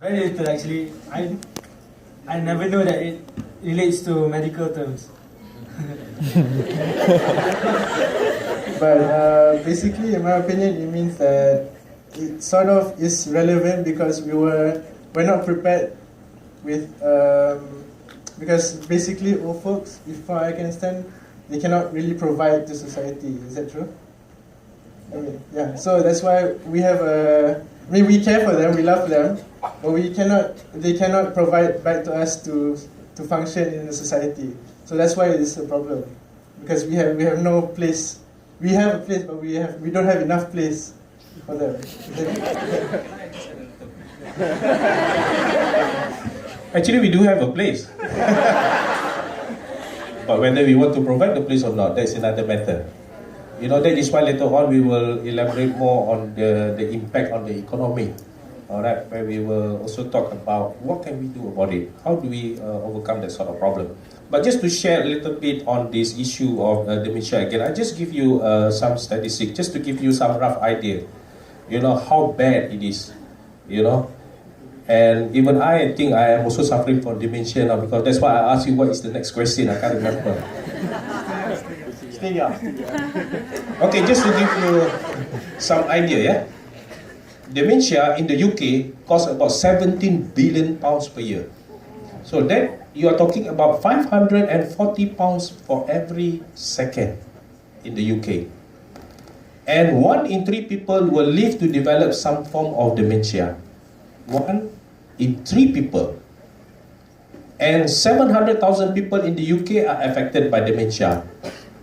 Very little actually. I never know that it relates to medical terms. But basically, in my opinion, it means that it sort of is relevant because we're not prepared with because basically old folks, if I can understand, they cannot really provide to society. Is that true? I mean, yeah. So that's why we have we care for them, we love them, but they cannot provide back to us to function in the society. So that's why it is a problem, because we have no place. We have a place, but we don't have enough place for them. Actually, we do have a place. But whether we want to provide the place or not, that's another matter. You know, that is why later on we will elaborate more on the impact on the economy. Alright, where we will also talk about what can we do about it. How do we overcome that sort of problem? But just to share a little bit on this issue of dementia again, I just give you some statistics, just to give you some rough idea, you know, how bad it is, you know. And even I think I am also suffering from dementia now, because that's why I asked you what is the next question, I can't remember. Okay, just to give you some idea, yeah. Dementia in the UK costs about 17 billion pounds per year. So that you are talking about 540 pounds for every second in the UK. And 1 in 3 people will live to develop some form of dementia. 1 in 3 people. And 700,000 people in the UK are affected by dementia.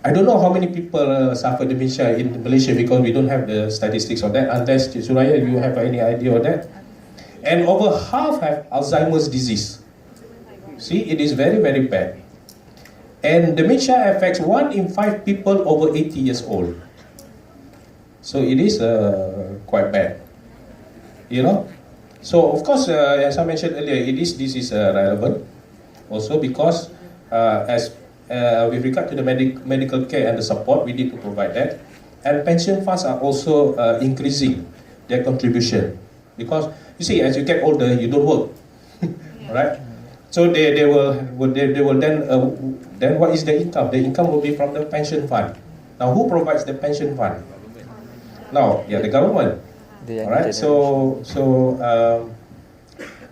I don't know how many people suffer dementia in Malaysia, because we don't have the statistics on that, unless, Soraya, you have any idea of that? And over half have Alzheimer's disease. See, it is very, very bad. And dementia affects 1 in 5 people over 80 years old. So it is quite bad, you know. So of course, as I mentioned earlier, this is relevant also because with regard to the medical care and the support, we need to provide that. And pension funds are also increasing their contribution, because you see, as you get older, you don't work, right? So they will then what is the income? The income will be from the pension fund. Now, who provides the pension fund? Now, yeah, the government. All right. So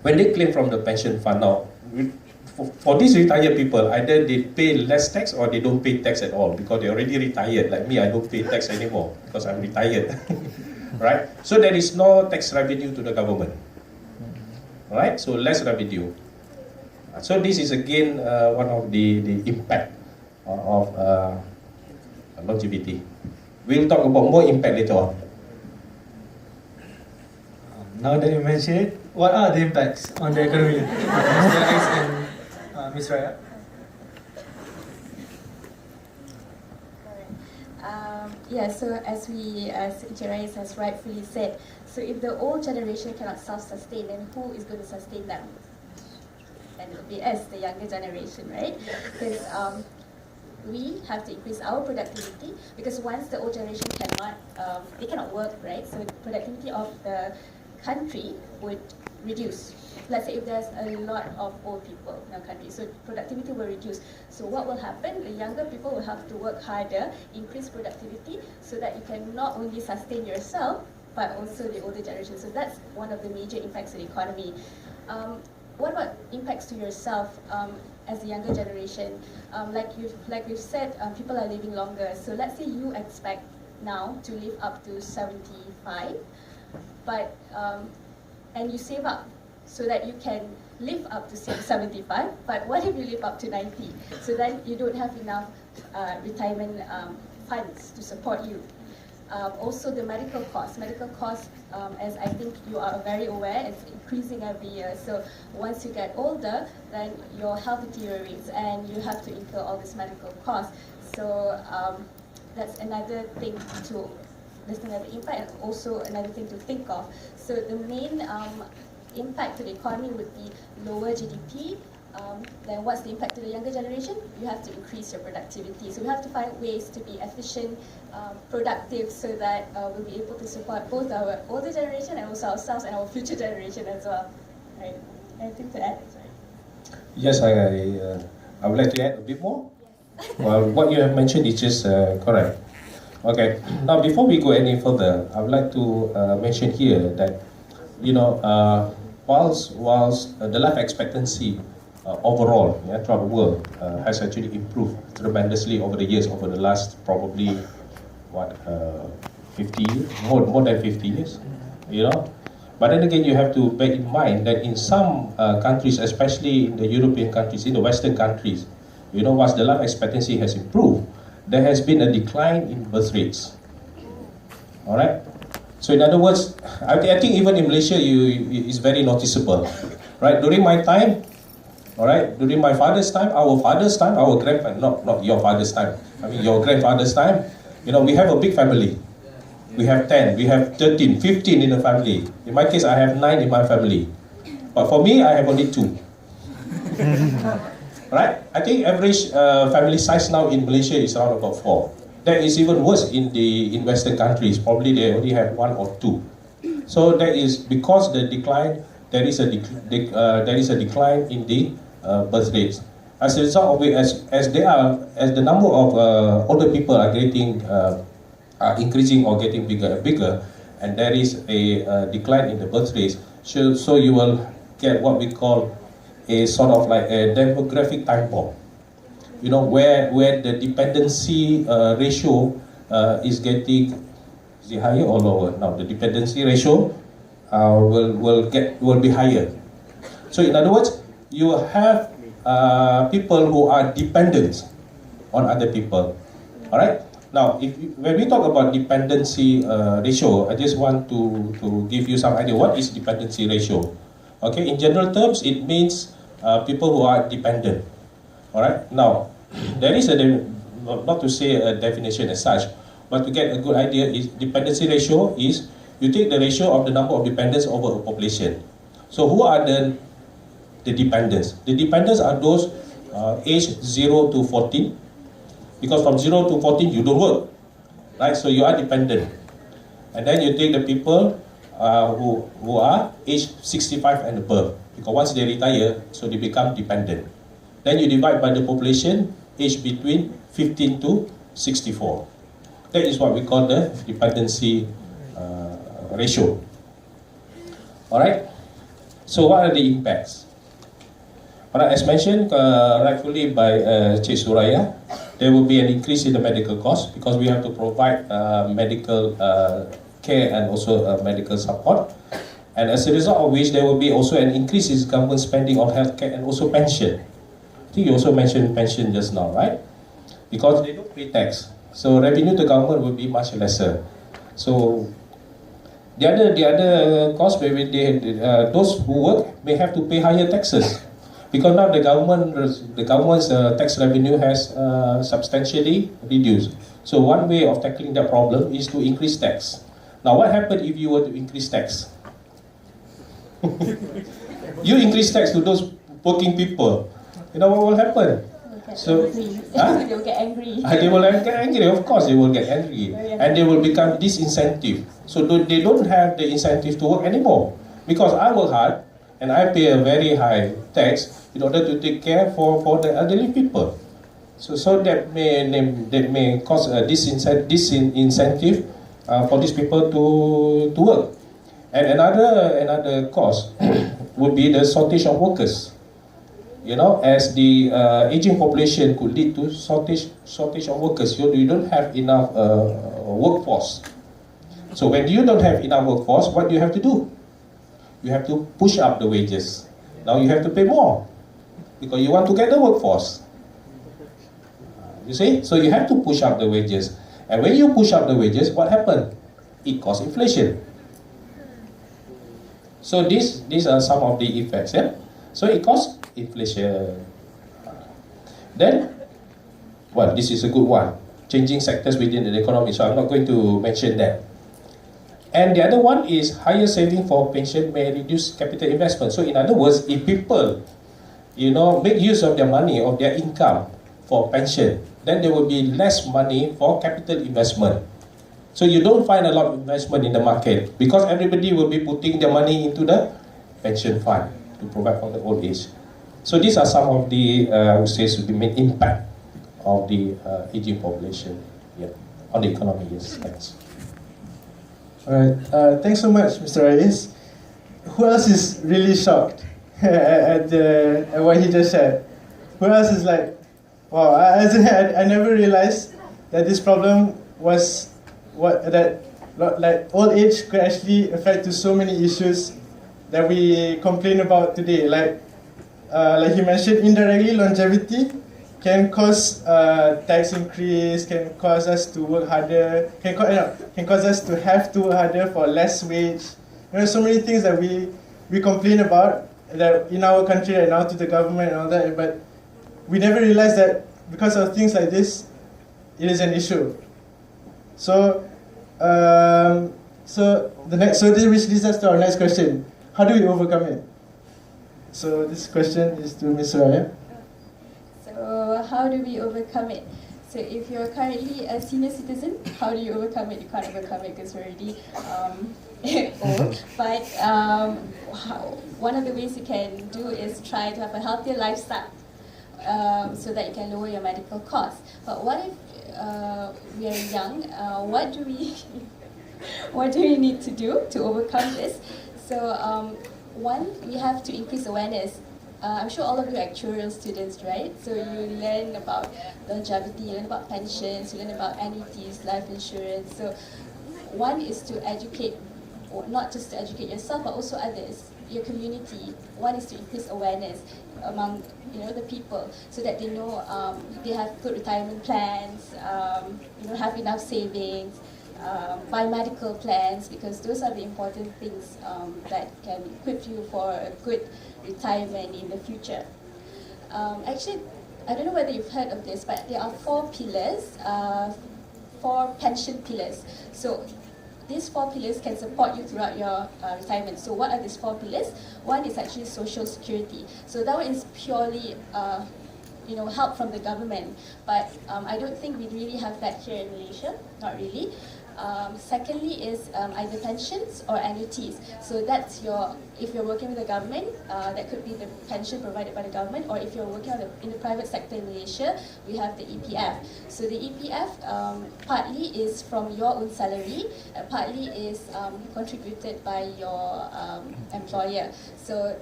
when they claim from the pension fund, now for these retired people, either they pay less tax or they don't pay tax at all, because they're already retired. Like me, I don't pay tax anymore because I'm retired. Right? So there is no tax revenue to the government. Right? So less revenue. So this is again one of the impact of longevity. We'll talk about more impact later on. Now that you mention it, what are the impacts on the economy? Mr. Alex and Ms. Raya? Yeah, so as Soraya has rightfully said, so if the old generation cannot self-sustain, then who is going to sustain them? And it will be us, the younger generation, right? Because we have to increase our productivity, because once the old generation they cannot work, right? So the productivity of the country would reduce. Let's say if there's a lot of old people in our country, so productivity will reduce. So what will happen? The younger people will have to work harder, increase productivity, so that you can not only sustain yourself, but also the older generation. So that's one of the major impacts to the economy. What about impacts to yourself as a younger generation? Like we've said, people are living longer. So let's say you expect now to live up to 75, but and you save up so that you can live up to 75. But what if you live up to 90? So then you don't have enough retirement funds to support you. Also the medical costs. Medical costs, as I think you are very aware, it's increasing every year. So once you get older, then your health deteriorates and you have to incur all this medical costs. So that's another thing that's another impact, and also another thing to think of. So the main impact to the economy would be lower GDP. Then what's the impact to the younger generation? You have to increase your productivity. So we have to find ways to be efficient, productive, so that we'll be able to support both our older generation and also ourselves and our future generation as well. Right. Anything to add? Yes, I would like to add a bit more. Well, what you have mentioned is just correct. Okay, now before we go any further, I would like to mention here that, whilst the life expectancy overall, yeah, throughout the world has actually improved tremendously over the years, over the last probably, 50 years, more than 50 years, you know. But then again, you have to bear in mind that in some countries, especially in the European countries, in the Western countries, whilst the life expectancy has improved, there has been a decline in birth rates. All right. So in other words, I think even in Malaysia, it's very noticeable, right? During my time, all right, during my father's time, our father's time, our grandfather, not your father's time, I mean your grandfather's time, we have a big family. We have 10, we have 13, 15 in the family. In my case, I have 9 in my family. But for me, I have only 2. Right? I think average family size now in Malaysia is around about 4. That is even worse in Western countries. Probably they only have 1 or 2. So that is because the decline. There is a decline in the birth rates. As a result of it, as the number of older people are increasing or getting bigger and bigger, and there is a decline in the birth rates. So you will get what we call a sort of like a demographic time bomb. Where the dependency ratio is getting, is it higher or lower? Now the dependency ratio will be higher. So in other words, you have people who are dependent on other people. All right. Now, when we talk about dependency ratio, I just want to give you some idea what is dependency ratio. Okay. In general terms, it means people who are dependent. All right. Now, there is not to say a definition as such, but to get a good idea, is dependency ratio is you take the ratio of the number of dependents over a population. So who are the dependents? The dependents are those aged 0 to 14, because from 0 to 14 you don't work, right? So you are dependent. And then you take the people who are aged 65 and above, because once they retire, so they become dependent. Then you divide by the population aged between 15 to 64. That is what we call the dependency ratio. All right. So what are the impacts? All right, as mentioned rightfully by Cik Soraya, there will be an increase in the medical cost because we have to provide medical care and also medical support. And as a result of which, there will be also an increase in government spending on healthcare and also pension. I think you also mentioned pension just now, right? Because they don't pay tax, so revenue to government will be much lesser. So the other cost, maybe those who work may have to pay higher taxes, because now the government's tax revenue has substantially reduced. So one way of tackling that problem is to increase tax. Now, what happens if you were to increase tax? You increase tax to those working people. You know what will happen? So, they will get angry. They will get angry. Of course, they will get angry, and they will become disincentive. So they don't have the incentive to work anymore, because I work hard and I pay a very high tax in order to take care for the elderly people. So that may cause a disincentive for these people to work. And another cause would be the shortage of workers. As the aging population could lead to shortage of workers. You don't have enough workforce. So when you don't have enough workforce, what do you have to do? You have to push up the wages. Now you have to pay more, because you want to get the workforce. You see? So you have to push up the wages. And when you push up the wages, what happens? It causes inflation. So these are some of the effects. Yeah? So it causes inflation. Then, well, this is a good one. Changing sectors within the economy. So I'm not going to mention that. And the other one is higher saving for pension may reduce capital investment. So in other words, if people, make use of their money, of their income for pension, then there will be less money for capital investment. So you don't find a lot of investment in the market, because everybody will be putting their money into the pension fund. to provide for the old age. So these are some of the, I would say, the main impact of the aging population, on the economy. Yes, thanks. Alright, thanks so much, Mr. Rais. Who else is really shocked at what he just said? Who else is like, wow, I never realized that this problem was like old age could actually affect to so many issues that we complain about today. Like you mentioned, indirectly longevity can cause tax increase, can cause us to work harder, can cause us to have to work harder for less wage. So many things that we complain about that in our country right now to the government and all that, but we never realize that because of things like this, it is an issue. So, this which leads us to our next question: how do we overcome it? So this question is to Ms. Soraya. So how do we overcome it? So if you're currently a senior citizen, how do you overcome it? You can't overcome it because you're already old. But one of the ways you can do is try to have a healthier lifestyle so that you can lower your medical costs. But what if we are young? What do we need to do to overcome this? So one, we have to increase awareness. I'm sure all of you are actuarial students, right? So you learn about longevity, you learn about pensions, you learn about annuities, life insurance. So one is to educate, or not just to educate yourself, but also others, your community. One is to increase awareness among the people, so that they know they have good retirement plans, have enough savings, buy medical plans, because those are the important things that can equip you for a good retirement in the future. Actually, I don't know whether you've heard of this, but there are 4 pillars, 4 pension pillars. So these 4 pillars can support you throughout your retirement. So what are these 4 pillars? One is actually social security. So that one is purely help from the government, but I don't think we really have that here in Malaysia, not really. Secondly is either pensions or annuities. So that's if you're working with the government, that could be the pension provided by the government, or if you're working in the private sector in Malaysia, we have the EPF. So the EPF partly is from your own salary, partly is contributed by your employer. So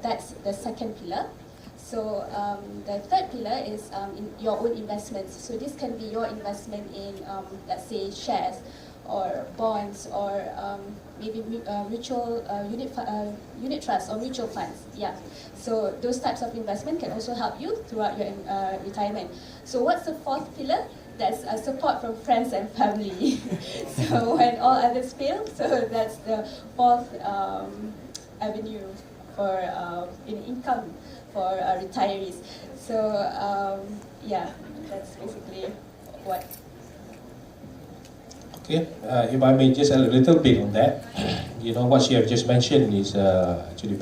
that's the second pillar. So the third pillar is in your own investments. So this can be your investment in, let's say, shares or bonds, or maybe mutual unit trusts or mutual funds. Yeah. So those types of investment can also help you throughout your retirement. So what's the fourth pillar? That's support from friends and family. So when all others fail, so that's the fourth avenue for income for retirees. So that's basically what. Okay, if I may just add a little bit on that, what she have just mentioned is actually